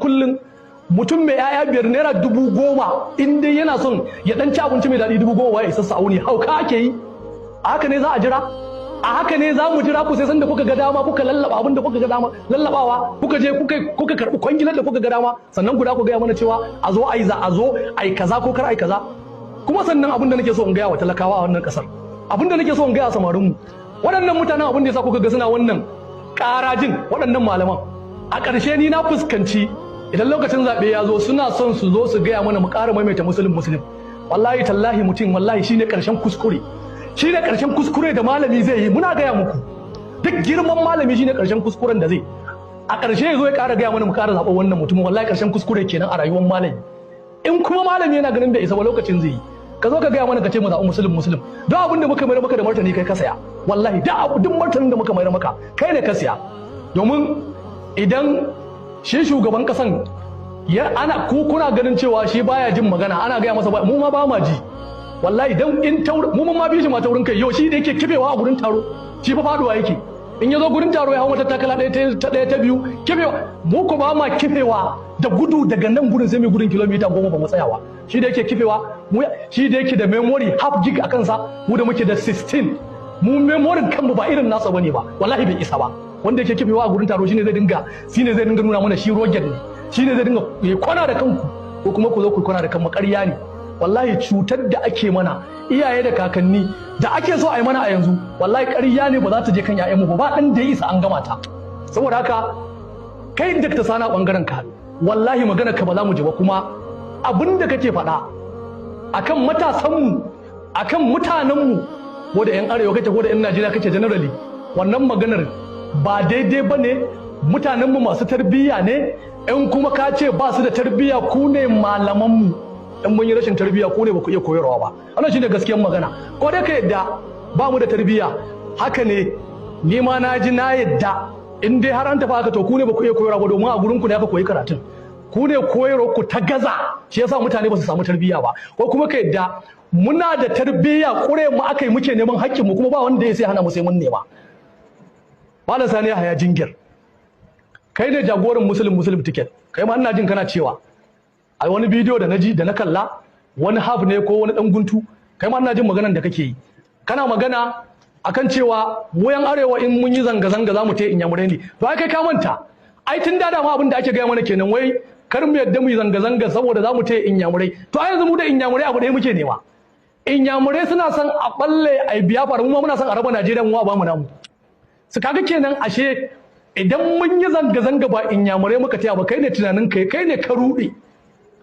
kullum mutum mai yaya biyar naira 10,000 in dai yana son ya dan ci abinci mai daɗi 10,000 ya isa sa'uni hauka ake yi a haka ne za a jira a haka ne za mu jira ku sai sanda kuka ga dama kuka lallaba abin da kuka ga dama lallabawa kuka je kuka karɓi kwangilar da kuka ga dama sannan guda ku gaya mana cewa a zo ai kaza ko kar ai kaza kuma sannan abin da nake so in gaya wa talakawa a wannan kasar abin da nake so in gaya samarin mu waɗannan mutanen abin da yasa kuka ga suna wannan ƙarajin waɗannan malaman a ƙarshe ni na fuskanci idan lokacin zaɓe ya zo suna son su zo su gaya mana mu ƙara maimaita musulun wallahi tallahi mutum wallahi shine ƙarshen kuskure shine ƙarshen kuskure da malami zai yi muna gaya muku duk girman malami shine ƙarshen kuskuren da zai a ƙarshe ya zo ya ƙara gaya mana mu ƙara zaɓa wannan mutumin wallahi ƙarshen kuskure kenan a rayuwar malami in kuma malami yana ganin bai isa ba lokacin zai yi ka zo ka gaya mana ka ce mu zaɓi musulun don abin da muka mayar maka da martani kai ka saya wallahi duk martanin da muka mayar maka kai ne ka saya domin idan shi shugaban kasan ana kuna ganin cewa shi baya jin magana ana gaya masa mu ma ba ma ji wallahi dan in mu ma bi shi ma taurin kai yau shi da yake kifewa a gurin taro shi fa faduwa yake in ya zo gurin taro ya hawo mata takala ɗaya ta biyu kifewa mu ko ba ma kifewa da gudu daga nan gurin sai mai gudun kilomita 10 ba mu tsayawa shi da yake kifewa shi da yake da memory half gig a kansa mu da muke da 16 mu memory kanmu ba irin nasa bane ba wallahi bai isa ba wanda yake kifewa a gurin taro shine zai dinga nuna mana shi roger ne shine zai dinga kwana da kanku ko kuma ku zo ku kwana da kanmu ƙarya ne wallahi cutar da ake mana iyaye da kakanni da ake so a yi mana a yanzu wallahi ƙarya ne ba za ta je kan ƴaƴanmu ba ɗan da ya isa an gama ta saboda haka kai Dr. Sani a ɓangaren ka wallahi magana ka ba za mu ji ba kuma abin da kake faɗa akan matasanmu akan mutanenmu ko da 'yan arewa kake ko da 'yan Najeriya kake generally wannan maganar ba daidai ba ne mutanenmu masu tarbiyya ne in kuma ka ce ba su da tarbiyya ku ne malamanmu in mun yi rashin tarbiyya ku ne ba ku iya koyarwa ba wannan shine gaskiyar magana ko dai ka yadda ba mu da tarbiyya haka ne ni ma na ji na yadda in dai har an tafi haka to ku ne ba ku iya koyarwa ba domin a gurin ku ne aka koyi karatun ku ne koyarwa ku ta gaza shi yasa mutane ba su samu tarbiyya ba ko kuma ka yadda muna da tarbiyya kure mu aka yi muke neman haƙƙin mu kuma ba wanda ya sai hana mu sai mun nema Malam Sani Yahaya Jingir kai ne jagoran Muslim ticket kai ma ina jin kana cewa a wani bidiyo da naji da na kalla wani half ne ko wani dan guntu kai ma ina jin maganar da kake yi kana magana akan cewa mu yan arewa in mun yi zanga za mu tai inyamurai ne to ai kai ka manta ai tun da ma abin da ake gaya mana kenan wai kar mu yadda mu yi zanga saboda za mu tai inyamurai to ai yanzu mu da inyamurai abu ɗaya muke nema inyamurai suna son a balle ai biya fara mu ma muna son a raba Najeriya mu ba mu namu su kaga kenan ashe idan mun yi zanga ba inyamurai muka taya ba kai ne tunanin kai ne ka rude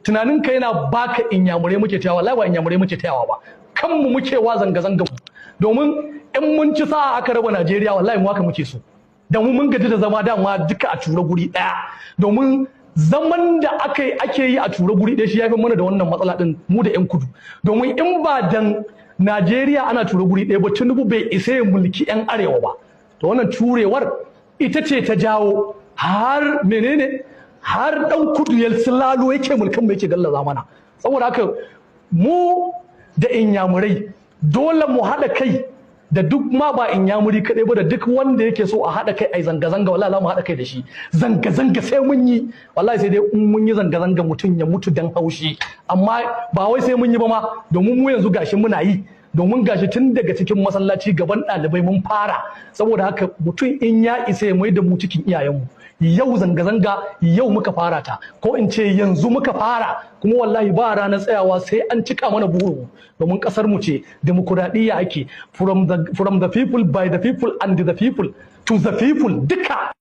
tunanin kai yana baka inyamurai muke tayawa wallahi ba inyamurai muke tayawa ba kanmu muke wa zanga domin in mun ci sa'a aka raba Najeriya wallahi mu haka muke so da mu mun gaji da zama dama duka a tura guri daya domin zaman da ake yi a tura guri daya shi yafi mana da wannan matsala din mu da yan kudu domin in ba dan Najeriya ana tura guri daya ba Tinubu bai isa ya mulki yan arewa ba to wannan turewar ita ce ta jawo har har dan kudu ya silalo yake mulkin mai yake gallaza mana saboda haka mu da inyamurai dole mu haɗa kai da duk ma ba inyamuri kaɗai ba da duk wanda yake so a haɗa kai ai zanga-zanga wallahi za mu haɗa kai da shi zanga-zanga sai mun yi wallahi sai dai in mun yi zanga-zanga mutum ya mutu dan haushi amma ba wai sai mun yi ba ma domin mu yanzu gashi muna yi domin gashi tun daga cikin masallaci gaban ɗalibai mun fara saboda haka mutum in ya isa ya mai da mu cikin iyayenmu yau zanga-zanga yau muka fara ta ko in ce yanzu muka fara kuma wallahi ba ranar tsayawa sai an cika mana burin domin kasar mu ce demokuraɗiyya ake from the people by the people and the people to the people duka